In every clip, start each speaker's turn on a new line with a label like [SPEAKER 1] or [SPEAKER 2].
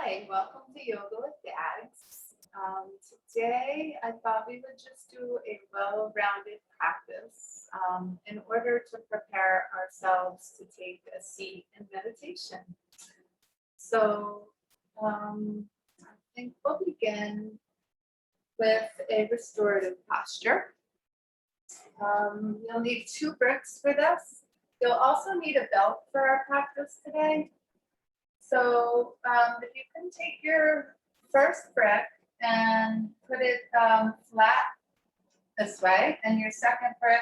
[SPEAKER 1] Hi, welcome to Yoga with Dags. Today, I thought we would just do a well-rounded practice in order to prepare ourselves to take a seat in meditation. So I think we'll begin with a restorative posture. You'll need 2 bricks for this. You'll also need a belt for our practice today. So if you can take your first brick and put it flat this way, and your second brick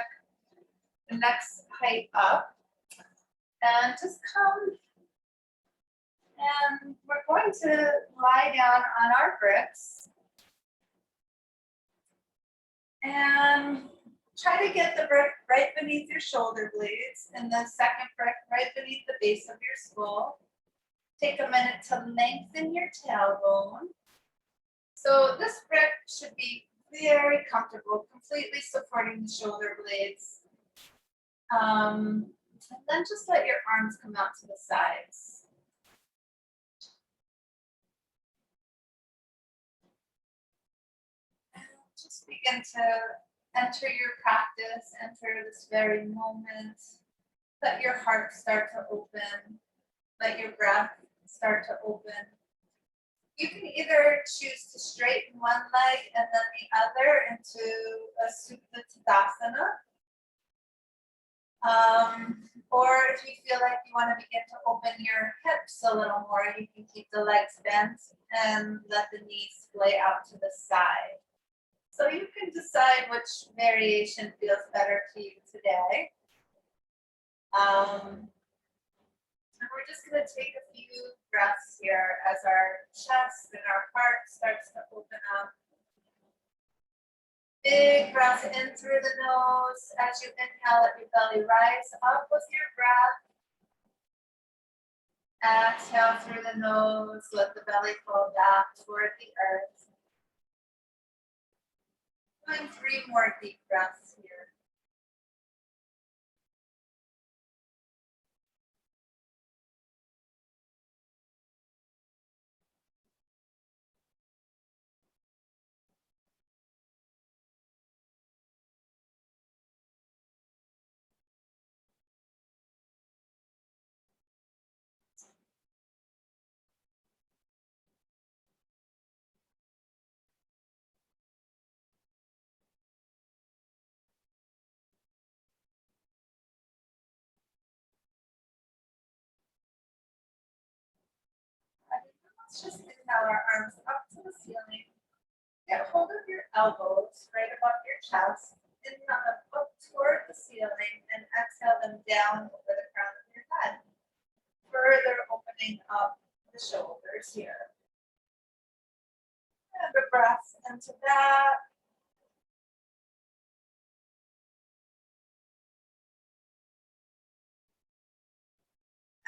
[SPEAKER 1] the next height up, and just come, and we're going to lie down on our bricks and try to get the brick right beneath your shoulder blades and the second brick right beneath the base of your skull. Take a minute to lengthen your tailbone. So this brick should be very comfortable, completely supporting the shoulder blades. And then just let your arms come out to the sides. And just begin to enter your practice, enter this very moment. Let your heart start to open. Let your breath start to open. You can either choose to straighten one leg and then the other into a Supta Tadasana. Or if you feel like you want to begin to open your hips a little more, you can keep the legs bent and let the knees splay out to the side. So you can decide which variation feels better to you today. And we're just going to take a few breaths here as our chest and our heart starts to open up. Big breath in through the nose. As you inhale, let your belly rise up with your breath. Exhale through the nose. Let the belly fall back toward the earth. Doing 3 more deep breaths here. Let's just inhale our arms up to the ceiling. Get hold of your elbows right above your chest. Inhale them up toward the ceiling and exhale them down over the crown of your head. Further opening up the shoulders here. And a breath into that.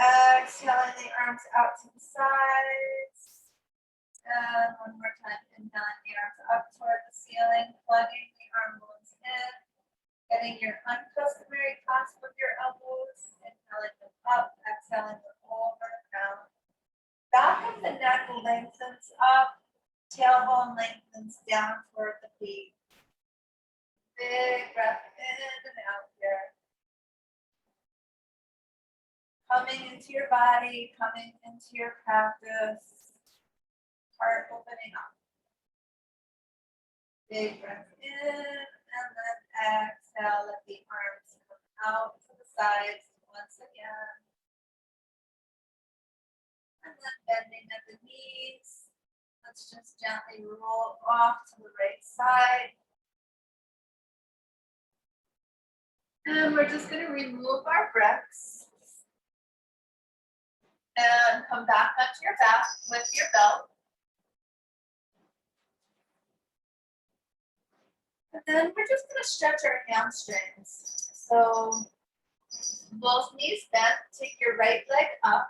[SPEAKER 1] Exhaling the arms out to the sides. And one more time, inhaling the arms up toward the ceiling, plugging the arm bones in, getting your uncustomary clasp with your elbows, inhaling them up, exhaling them over the crown. Back of the neck lengthens up, tailbone lengthens down toward the feet. Big breath in and out here. Coming into your body, coming into your practice. Heart opening up. Big breath in and then exhale. Let the arms come out to the sides once again. And then bending at the knees. Let's just gently roll off to the right side. And we're just going to remove our bricks. And come back onto your back with your belt. And then we're just going to stretch our hamstrings. So both knees bent, take your right leg up.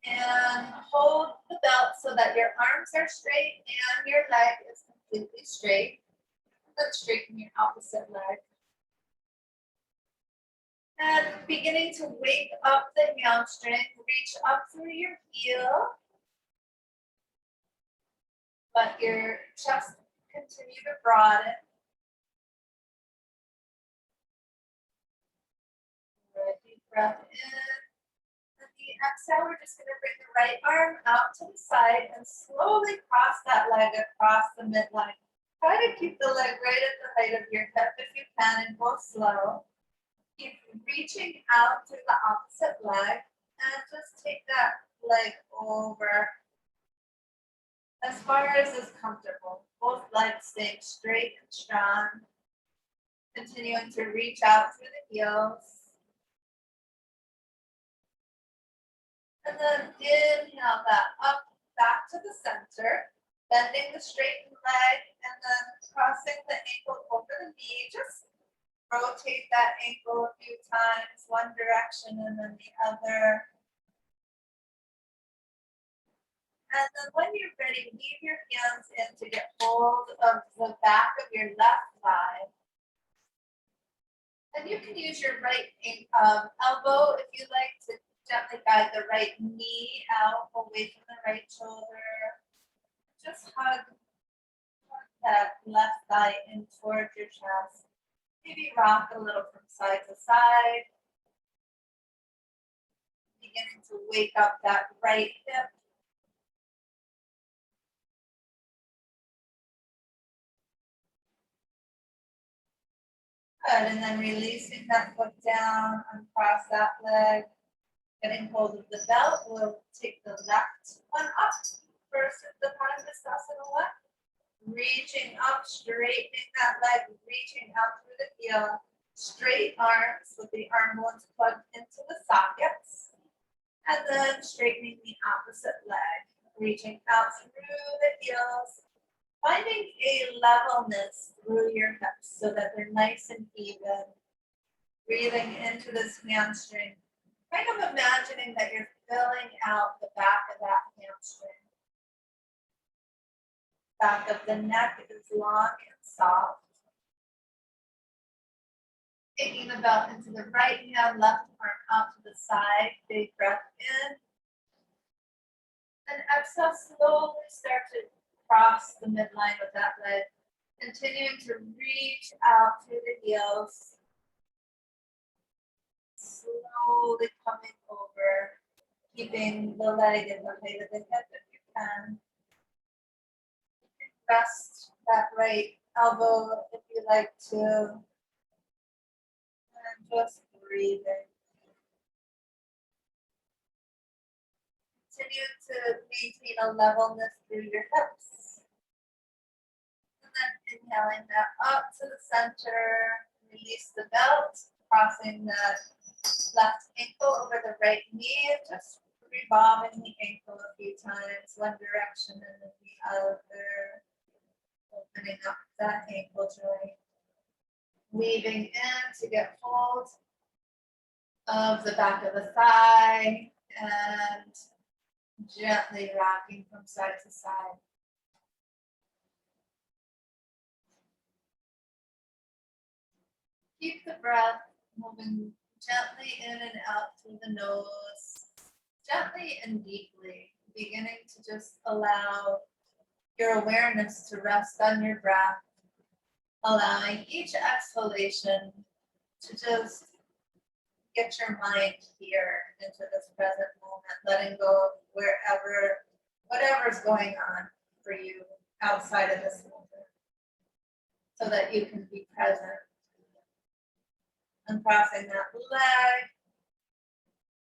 [SPEAKER 1] And hold the belt so that your arms are straight and your leg is completely straight. And then straighten your opposite leg. And beginning to wake up the hamstring, reach up through your heel. Let your chest continue to broaden. Deep breath in. And the exhale, we're just going to bring the right arm out to the side and slowly cross that leg across the midline. Try to keep the leg right at the height of your hip if you can, and go slow. Keep reaching out to the opposite leg and just take that leg over as far as is comfortable. Both legs staying straight and strong. Continuing to reach out through the heels. And then inhale that up, back to the center, bending the straightened leg, and then crossing the ankle over the knee. Just rotate that ankle a few times, one direction and then the other. And then when you're ready, leave your hands in to get hold of the back of your left thigh. And you can use your right elbow if you like to gently guide the right knee out away from the right shoulder. Just hug that left thigh in towards your chest. Maybe rock a little from side to side. Beginning to wake up that right hip. Good, and then releasing that foot down, uncross that leg. Getting hold of the belt, we'll take the left one up. First is the Badakanasana one. Reaching up, straightening that leg, reaching out through the heel. Straight arms with the arm bones plugged into the sockets. And then straightening the opposite leg, reaching out through the heels. Finding a levelness through your hips so that they're nice and even. Breathing into this hamstring. Kind of imagining that you're filling out the back of that hamstring. Back of the neck is long and soft. Taking the belt into the right hand, left arm out to the side. Big breath in. And exhale, slowly start to cross the midline with that leg. Continuing to reach out through the heels. Slowly coming over. Keeping the leg in the height of the hip if you can. You can rest that right elbow if you like to. And just breathing. Continue to maintain a levelness through your hips. And then inhaling that up to the center. Release the belt, crossing the left ankle over the right knee. Just revolving the ankle a few times, one direction and then the other. Opening up that ankle joint. Weaving in to get hold of the back of the thigh and gently rocking from side to side. Keep the breath moving gently in and out through the nose, gently and deeply, beginning to just allow your awareness to rest on your breath, allowing each exhalation to just get your mind here into this present moment, letting go of whatever's going on for you outside of this moment, so that you can be present. Uncrossing that leg,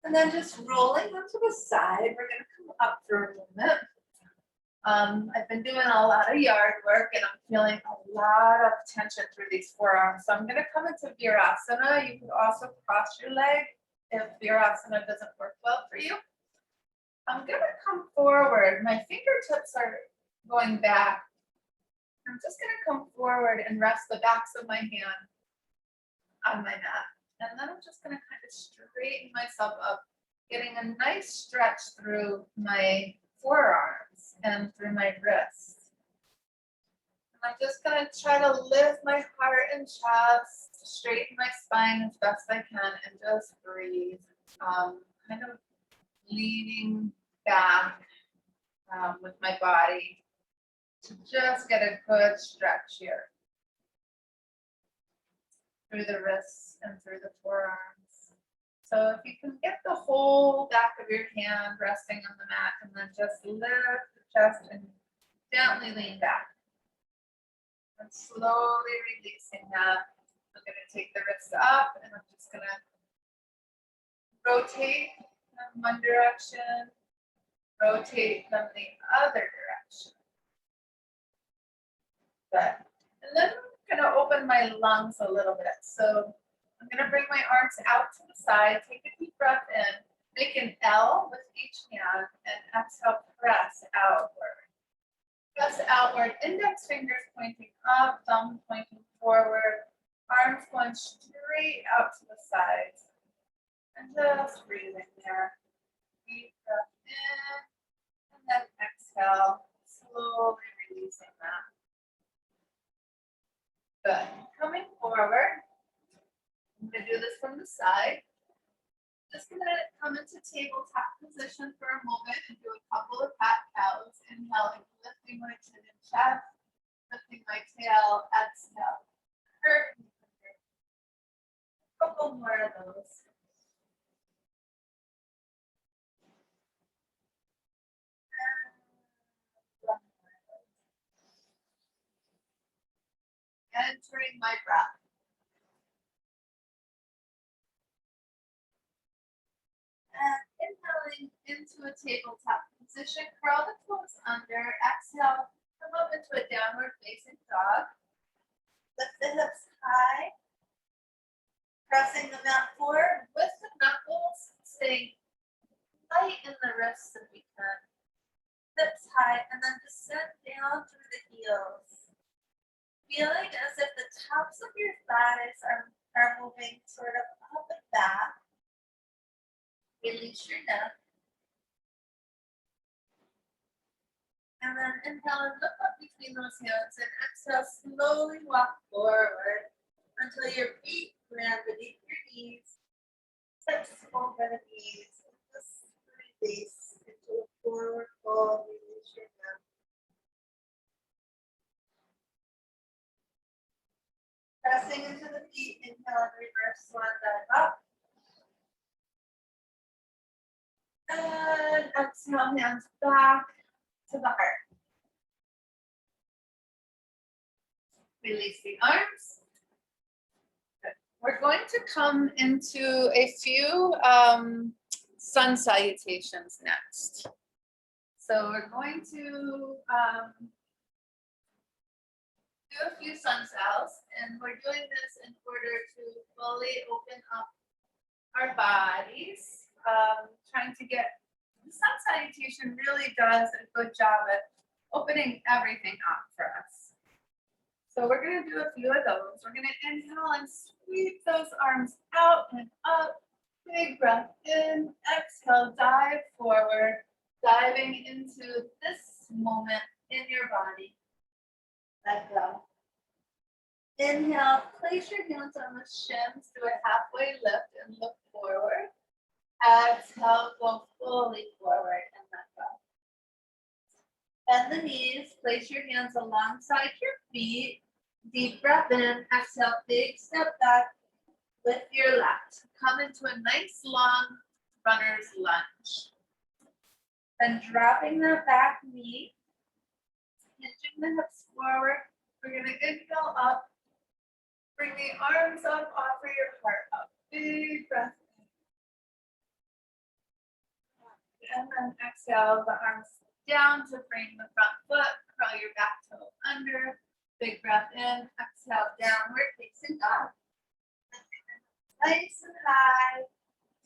[SPEAKER 1] and then just rolling onto the side. We're going to come up for a moment. I've been doing a lot of yard work and I'm feeling a lot of tension through these forearms. So I'm going to come into Virasana. You can also cross your leg if Virasana doesn't work well for you. I'm going to come forward. My fingertips are going back. I'm just going to come forward and rest the backs of my hand on my mat. And then I'm just going to kind of straighten myself up, getting a nice stretch through my forearms and through my wrists. And I'm just going to try to lift my heart and chest, straighten my spine as best I can, and just breathe. Kind of leaning back with my body. to just get a good stretch here through the wrists and through the forearms. So if you can get the whole back of your hand resting on the mat and then just lift the chest and gently lean back. And slowly releasing that. I'm going to take the wrists up and I'm just going to rotate them one direction, rotate them the other direction. Good. And then I'm going to open my lungs a little bit. So I'm going to bring my arms out to the side, take a deep breath in, make an L with each hand, and exhale, press outward. Press outward, index fingers pointing up, thumb pointing forward, arms going straight out to the sides. And just breathing there. Deep breath in, and then exhale, slowly releasing that. Good. Coming forward, I'm going to do this from the side. Just going to come into tabletop position for a moment and do a couple of cat cows. Inhaling, lifting my chin and chest, lifting my tail, exhale. A couple more of those. Entering my breath. And inhaling into a tabletop position, curl the toes under, exhale, come up into a downward facing dog. Lift the hips high, pressing the mat forward with the knuckles, staying light in the wrists if we can. Hips high, and then descend down through the heels. Feeling as if the tops of your thighs are moving sort of up and back. Release your neck. And then inhale and look up between those hands and exhale, slowly walk forward until your feet land beneath your knees. Hips over the knees. And just release into a forward fold. Release your neck. Pressing into the feet, inhale and reverse swan dive up. And exhale, hands back to the heart. Release the arms. Good. We're going to come into a few sun salutations next. So we're going to do a few sun sals, and we're doing this in order to fully open up our bodies. Trying to get the sun salutation really does a good job at opening everything up for us. So we're going to do a few of those. We're going to inhale and sweep those arms out and up. Big breath in, exhale, dive forward, diving into this moment in your body. Let go. Inhale, place your hands on the shins, do a halfway lift and look forward. Exhale, go fully forward and let go. Bend the knees, place your hands alongside your feet. Deep breath in, exhale, big step back with your left. Come into a nice long runner's lunge. Then dropping that back knee, hinging the hips forward. We're going to inhale up. Bring the arms up, offer your heart up. Big breath in. And then exhale the arms down to frame the front foot. Curl your back toe under. Big breath in. Exhale, downward facing dog. Nice and high.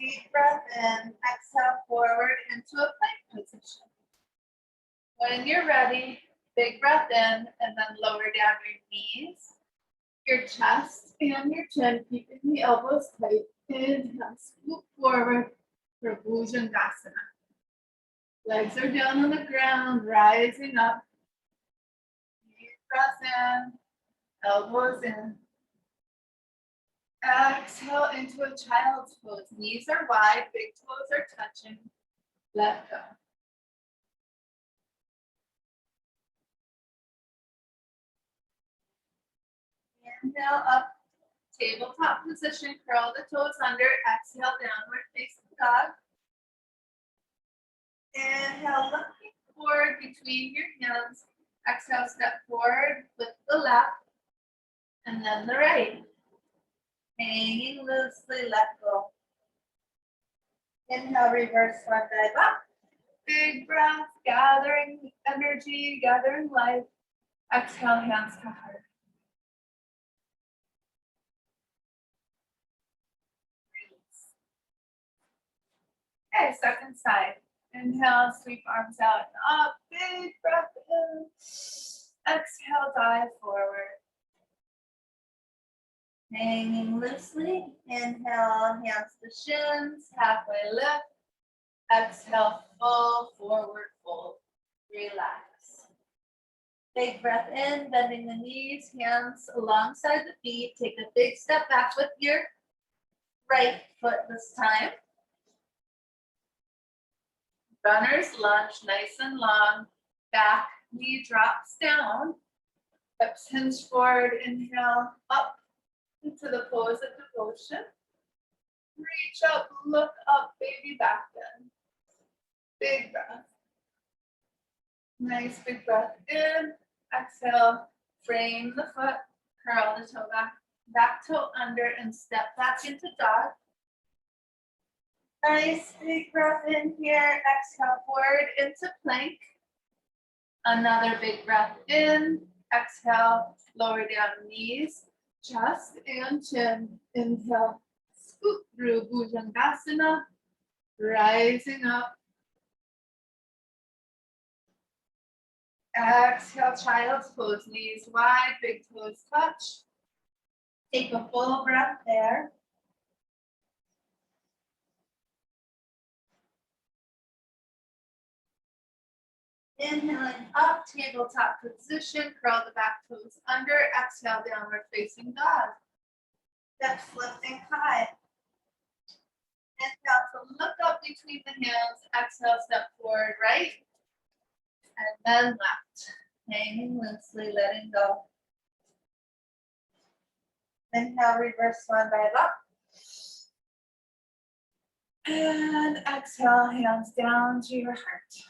[SPEAKER 1] Deep breath in. Exhale forward into a plank position. When you're ready, big breath in and then lower down your knees, your chest and your chin, keeping the elbows tight. Inhale, scoop forward for Bhajangasana. Legs are down on the ground, rising up. Deep breath in, elbows in. Exhale into a child's pose. Knees are wide, big toes are touching. Let go. Inhale up, tabletop position, curl the toes under, exhale, downward facing dog. Inhale, looking forward between your hands. Exhale, step forward with the left and then the right. Hanging loosely, let go. Inhale, reverse one dive up. Big breath, gathering energy, gathering life. Exhale, hands to heart. Release. Okay, second side. Inhale, sweep arms out and up. Big breath in. Exhale, dive forward. Hanging loosely. Inhale, hands to shins, halfway lift. Exhale, full forward fold. Relax. Big breath in, bending the knees, hands alongside the feet. Take a big step back with your right foot this time. Runner's lunge, nice and long. Back knee drops down. Hips hinge forward. Inhale, up into the pose of devotion. Reach up, look up, baby back bend. Big breath. Nice big breath in. Exhale, frame the foot, curl the toe back toe under, and step back into dog. Nice big breath in here. Exhale, forward into plank. Another big breath in. Exhale, lower down knees, chest and chin. Inhale, scoot through Bhujangasana, rising up. Exhale, child's pose, knees wide, big toes touch. Take a full breath there. Inhaling up, tabletop position, curl the back toes under, exhale, downward facing dog. Steps lifting high. Inhale to look up between the hands, exhale, step forward, right, and then left. Hanging loosely, letting go. Inhale, reverse one dive up. And exhale, hands down to your heart.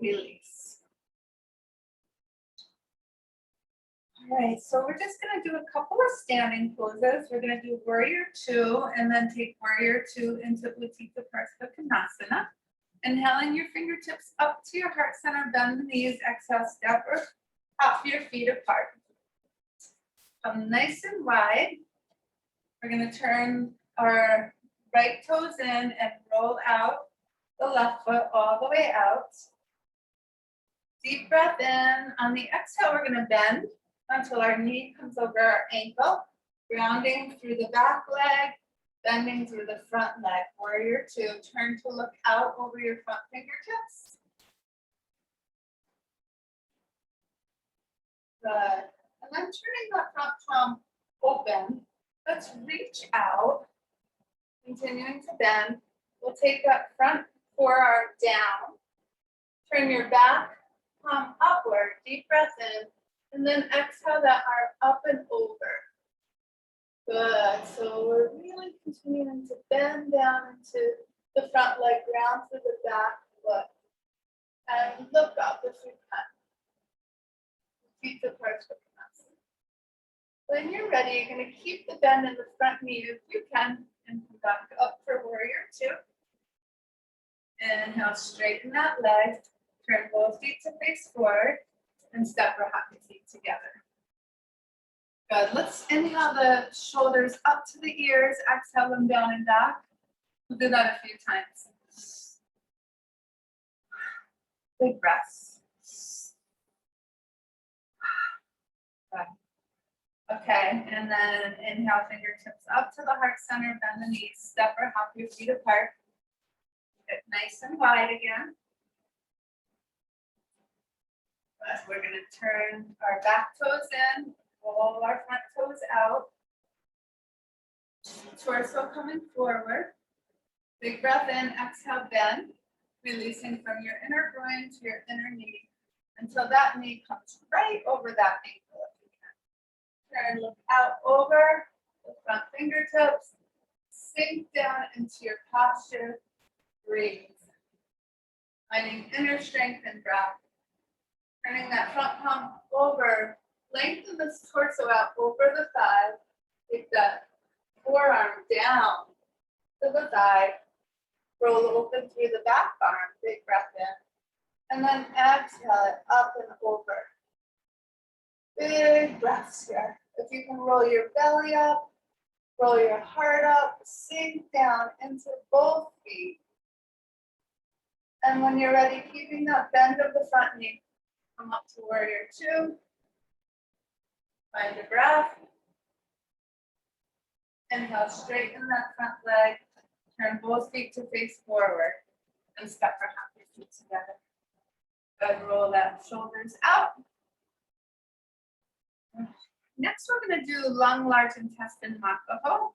[SPEAKER 1] Release. All right, so we're just going to do a couple of standing poses. We're going to do warrior two and then take warrior two into Utthita Badakanasana. Inhaling your fingertips up to your heart center, bend the knees, exhale, step or hop your feet apart. Come nice and wide. We're going to turn our right toes in and roll out the left foot all the way out. Deep breath in. On the exhale, we're going to bend until our knee comes over our ankle, grounding through the back leg, bending through the front leg. Warrior two. Turn to look out over your front fingertips. Good. And then turning that front palm open, let's reach out, continuing to bend. We'll take that front forearm down. Turn your back palm upward, deep breath in, and then exhale that arm up and over. Good. So we're really continuing to bend down into the front leg, ground through the back foot, and look up if you can. Keep the parts with us. When you're ready, you're going to keep the bend in the front knee if you can, and come back up for warrior two. Inhale, straighten that leg, turn both feet to face forward, and step or hop your feet together. Good. Let's inhale the shoulders up to the ears, exhale them down and back. We'll do that a few times. Big breaths. Good. Okay, and then inhale, fingertips up to the heart center, bend the knees, step or hop your feet apart. Get nice and wide again. But we're going to turn our back toes in, roll our front toes out. Torso coming forward. Big breath in, exhale, bend. Releasing from your inner groin to your inner knee until that knee comes right over that ankle if you Turn, look out over the front fingertips. Sink down into your posture. Breathe. Finding inner strength and breath. Turning that front palm over. Lengthen this torso out over the thigh. Take that forearm down to the thigh. Roll open through the back arm. Big breath in. And then exhale it up and over. Big breaths here. If you can roll your belly up, roll your heart up, sink down into both feet. And when you're ready, keeping that bend of the front knee, come up to warrior two. Find a breath. Inhale, straighten that front leg. Turn both feet to face forward. And step or half your feet together. Good, roll that shoulders out. Next, we're going to do lung, large intestine, makaho.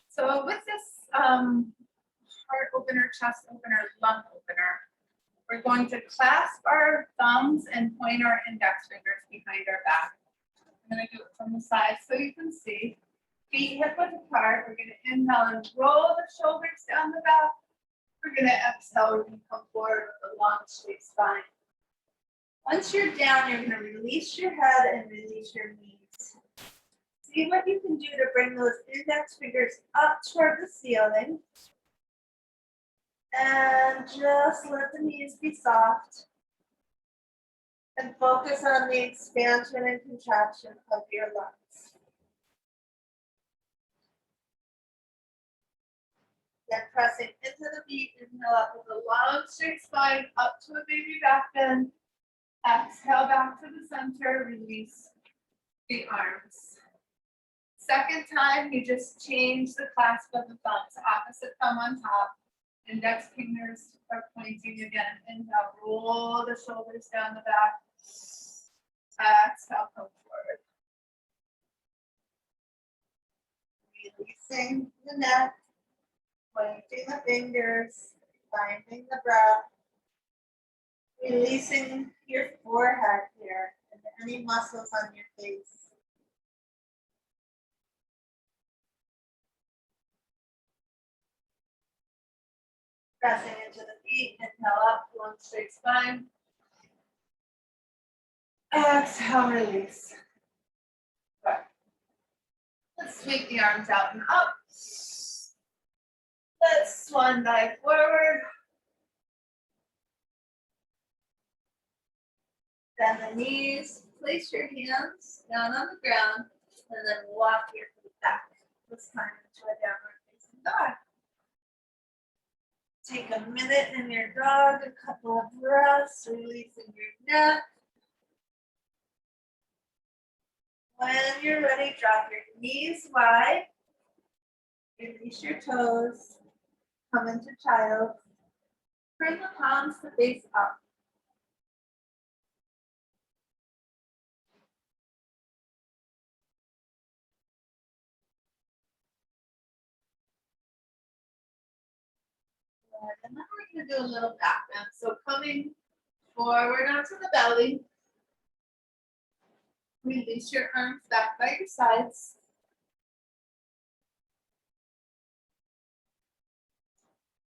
[SPEAKER 1] So with this heart opener, chest opener, lung opener, we're going to clasp our thumbs and point our index fingers behind our back. I'm going to do it from the side so you can see. Feet hip width apart. We're going to inhale and roll the shoulders down the back. We're going to exhale. We're going to come forward with a long, straight spine. Once you're down, you're going to release your head and release your knees. See what you can do to bring those index fingers up toward the ceiling. And just let the knees be soft. And focus on the expansion and contraction of your lungs. Then pressing into the beat, inhale up with a long straight spine, up to a baby back bend. Exhale back to the center, release the arms. Second time, you just change the clasp of the thumbs. Opposite thumb on top. Index fingers are pointing again. Inhale, roll the shoulders down the back. Exhale, come forward. Releasing the neck, pointing the fingers, finding the breath. Releasing your forehead here and any muscles on your face. Pressing into the feet, inhale up, long straight spine. Exhale, release. Good. Let's sweep the arms out and up. Let's swan dive forward. Bend the knees, place your hands down on the ground, and then walk your feet back. This time into a downward facing dog. Take a minute in your dog, a couple of breaths, releasing your neck. When you're ready, drop your knees wide. Release your toes. Come into child. Bring the palms to face up. And then we're going to do a little back bend. So coming forward onto the belly. Release your arms back by your sides.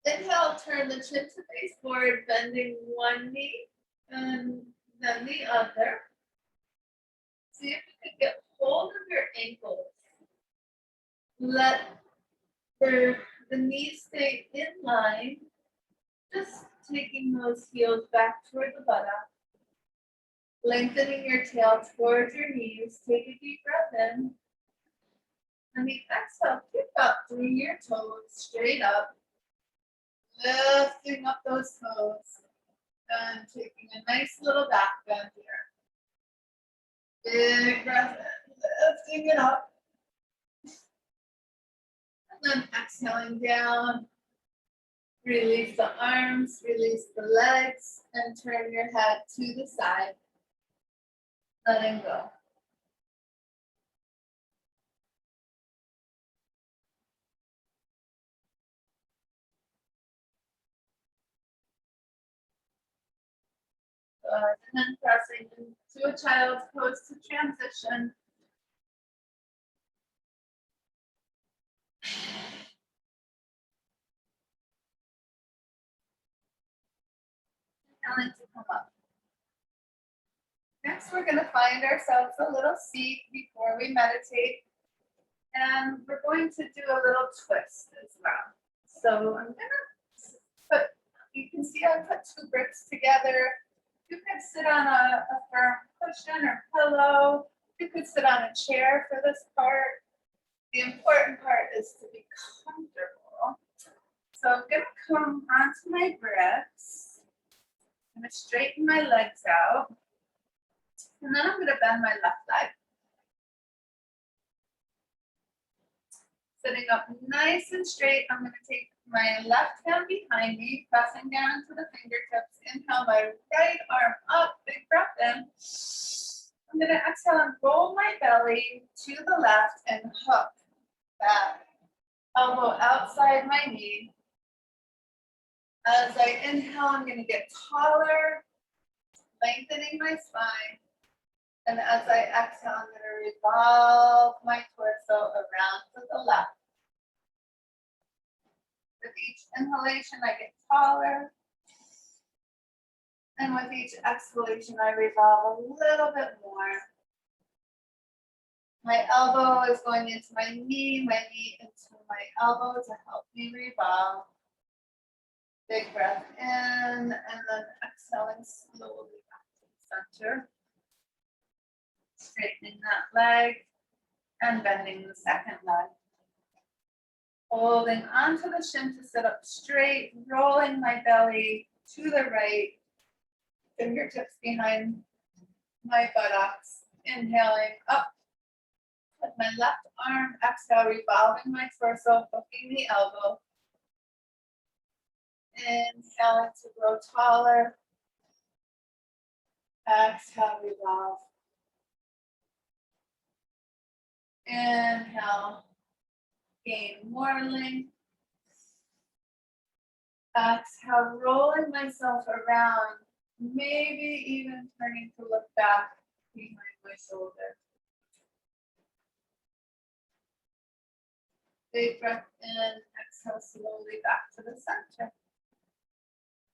[SPEAKER 1] Inhale, turn the chin to face forward, bending one knee and then the other. See if you can get hold of your ankles. Let the knees stay in line. Just taking those heels back toward the buttock. Lengthening your tail towards your knees. Take a deep breath in. And the exhale, kick up through your toes, straight up. Lifting up those toes. And taking a nice little back bend here. Big breath in, lifting it up. And then exhaling down. Release the arms, release the legs, and turn your head to the side. Letting go. Good. And then pressing into a child's pose to transition. Inhaling to come up. Next, we're going to find ourselves a little seat before we meditate. And we're going to do a little twist as well. So I'm going to put, you can see I put two bricks together. You could sit on a firm cushion or pillow. You could sit on a chair for this part. The important part is to be comfortable. So I'm going to come onto my bricks. I'm going to straighten my legs out. And then I'm going to bend my left leg. Sitting up nice and straight, I'm going to take my left hand behind me, pressing down to the fingertips. Inhale my right arm up, big breath in. I'm going to exhale and roll my belly to the left and hook back. Elbow outside my knee. As I inhale, I'm going to get taller, lengthening my spine. And as I exhale, I'm going to revolve my torso around to the left. With each inhalation, I get taller. And with each exhalation, I revolve a little bit more. My elbow is going into my knee into my elbow to help me revolve. Big breath in, and then exhaling slowly back to the center. Straightening that leg and bending the second leg. Holding onto the shin to sit up straight, rolling my belly to the right, fingertips behind my buttocks. Inhaling up with my left arm, exhale, revolving my torso, hooking the elbow. Inhaling to grow taller. Exhale, revolve. Inhale, gain more length. Exhale, rolling myself around, maybe even turning to look back behind my shoulder. Big breath in, exhale slowly back to the center.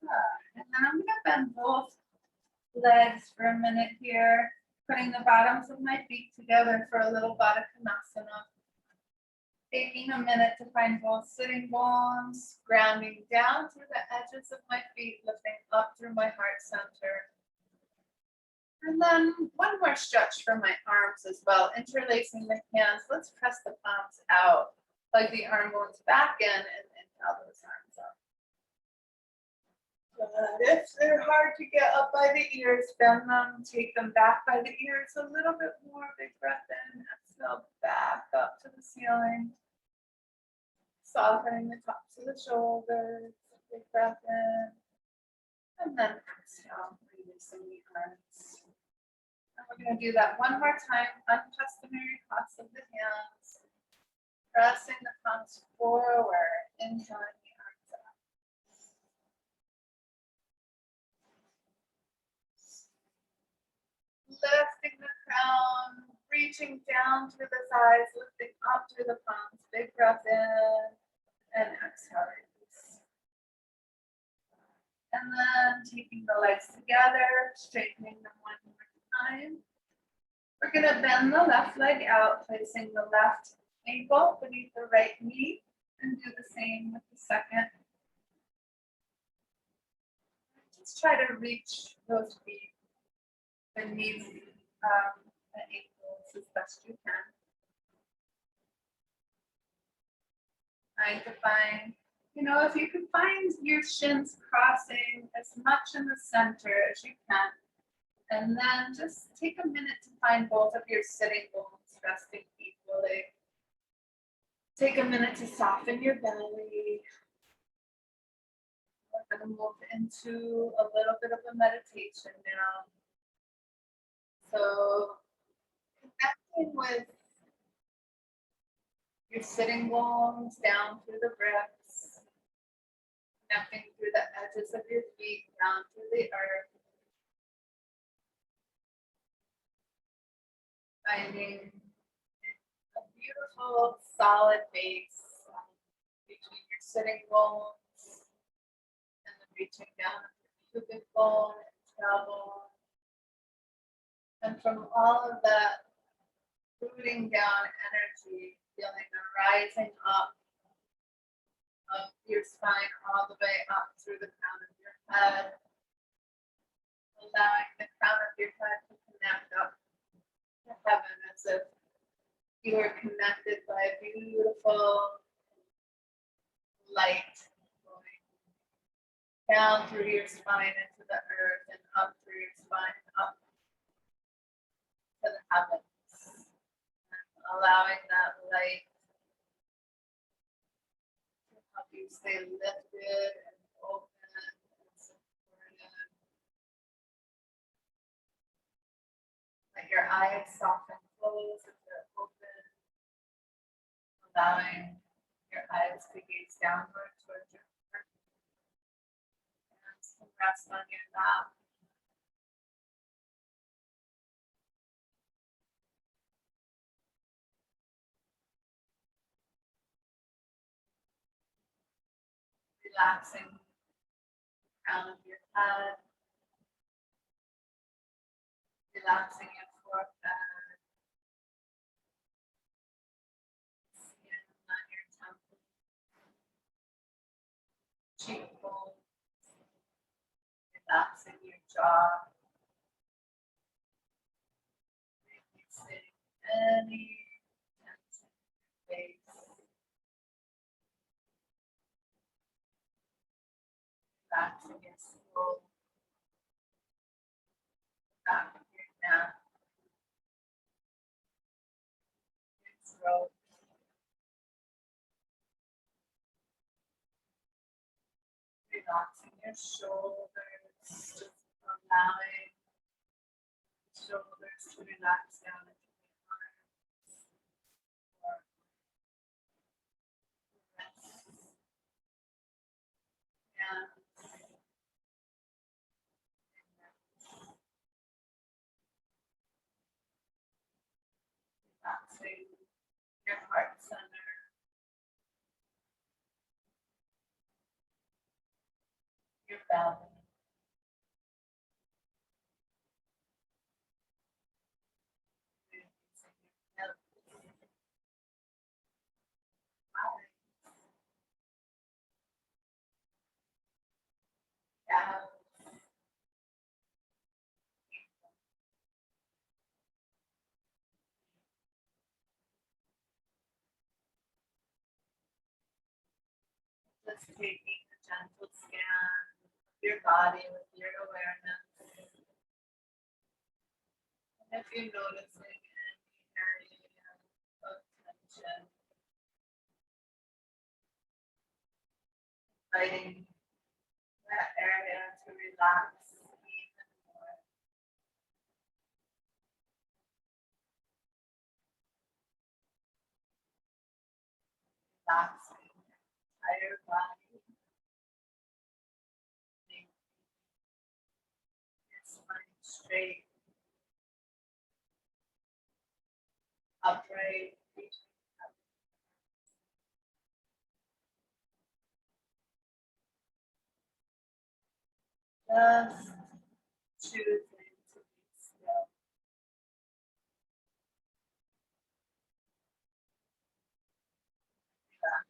[SPEAKER 1] And then I'm going to bend both legs for a minute here. Putting the bottoms of my feet together for a little Badakanasana. Taking a minute to find both sitting bones, grounding down through the edges of my feet, lifting up through my heart center. And then one more stretch for my arms as well, interlacing the hands. Let's press the palms out, plug the arm bones back in, and inhale those arms up. Good. If they're hard to get up by the ears, bend them, take them back by the ears a little bit more. Big breath in, exhale back up to the ceiling. Softening the tops of the shoulders. Big breath in. And then exhale, releasing the arms. And we're going to do that one more time. Uncustomary cross of the hands. Pressing the palms forward. Inhaling. Lifting the crown, reaching down through the thighs, lifting up through the palms. Big breath in and exhale, release. And then taking the legs together, straightening them one more time. We're going to bend the left leg out, placing the left ankle beneath the right knee, and do the same with the second. Just try to reach those feet beneath the ankles as best you can. Trying to find, if you can find your shins crossing as much in the center as you can. And then just take a minute to find both of your sitting bones resting equally. Take a minute to soften your belly. We're going to move into a little bit of a meditation now. So connecting with your sitting bones down through the bricks, connecting through the edges of your feet down through the earth. Finding a beautiful solid base between your sitting bones and then reaching down at the pubic bone and tailbone. And from all of that rooting down energy, feeling the rising up of your spine all the way up through the crown of your head, allowing the crown of your head to connect up to heaven as if you are connected by a beautiful light going down through your spine into the earth and up through your spine up to the heavens, and allowing that light to help you stay lifted and open and supported. Let your eyes soften close as they're open, allowing your eyes to gaze downward towards your heart. Hands can rest on your lap. Relaxing the crown of your head, relaxing your forehead, skin on your temple, cheekbones, relaxing your jaw, releasing any tension in your face, relaxing your skull, back of your neck, your throat, relaxing your shoulders, just allowing the shoulders to relax down into the arms or wrists, hands, and necks. Relaxing your heart center, your belly, releasing your hips, thighs, calves, just taking a gentle scan of your body with your awareness. And if you're noticing any area of tension, inviting that area to relax even more. Relaxing your entire body, making your spine straight, upright, reaching up. Just choosing to be still. Relax.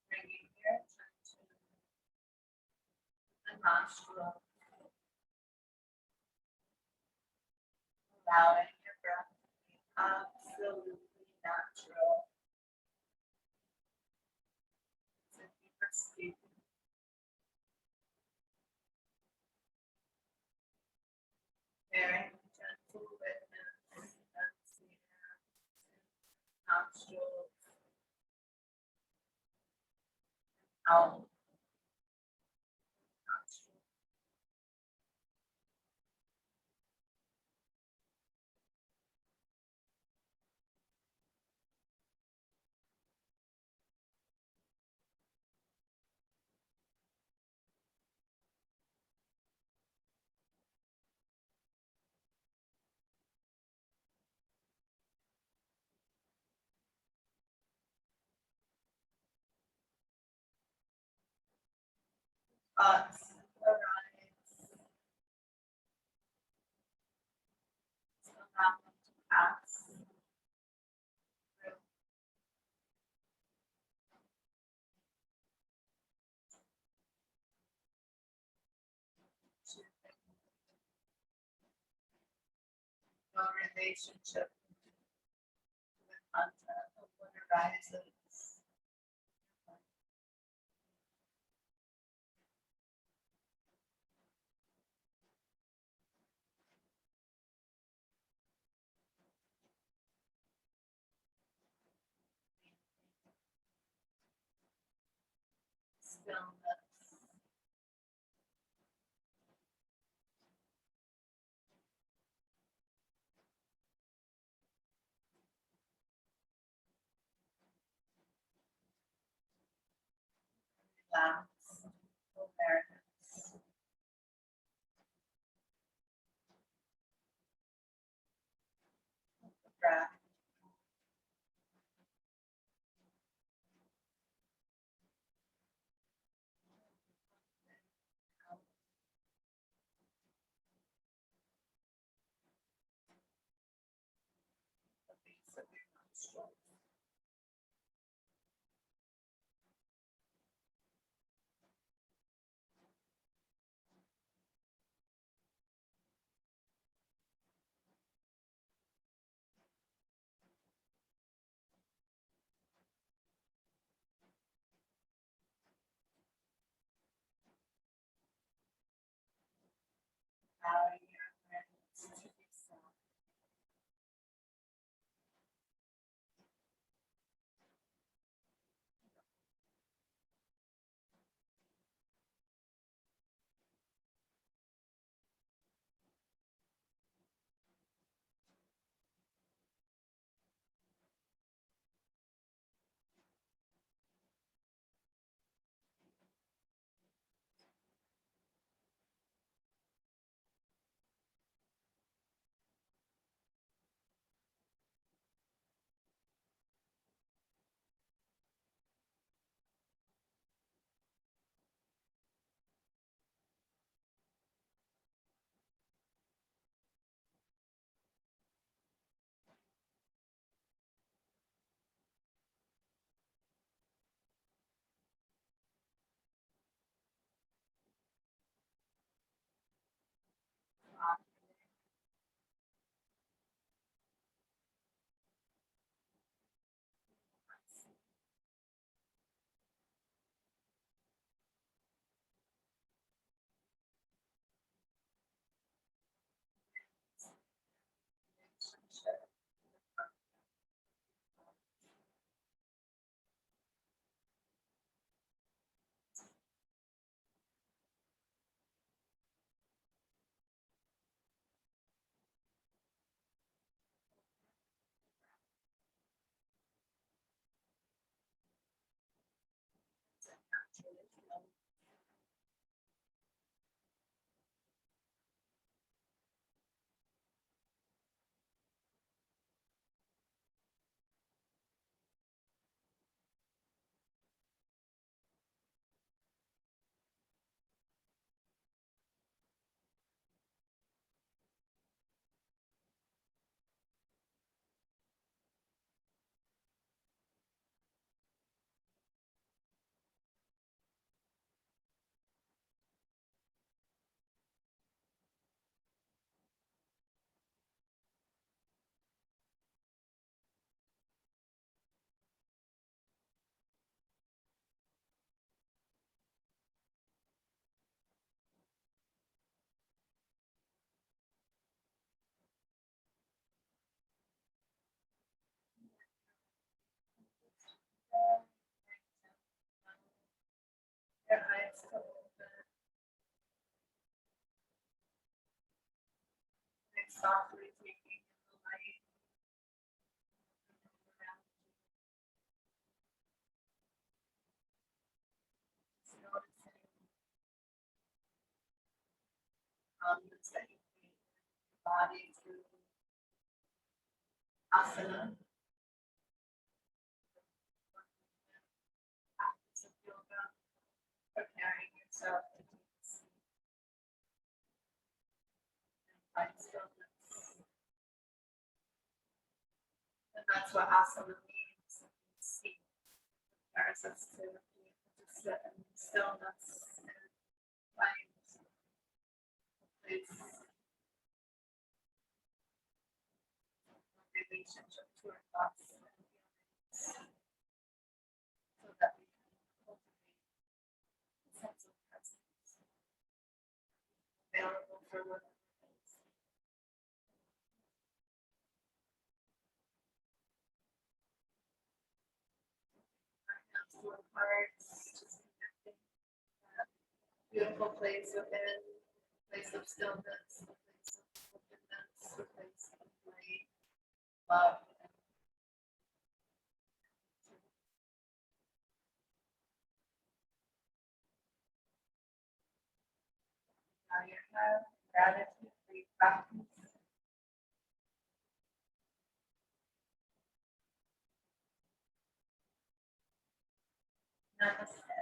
[SPEAKER 1] Bringing your attention to the nostril, allowing your breath to be absolutely natural. So if you are speaking, bearing gentle witness as the air nostrils out nostrils. thoughts arise. Allow them to pass through. No relationship to the content of what arises. Stillness. Relaxed awareness. The breath. The base of your nostrils. Allowing your awareness to be sound. Relationship. Naturally flow. Your eyes come open. And softly taking in the light around you. Just noticing movements that you create in your body through asana, practice of yoga, preparing yourself to do And that's what asana means. Seat prepares us to be able to sit in stillness and find a place of relationship to our thoughts and feelings so that we can cultivate a sense of presence available for whatever it is. Our hands to our hearts, just connecting that beautiful place within, place of stillness, a place of openness, a place of light, love. Now you have gratitude for your practice. Namaste.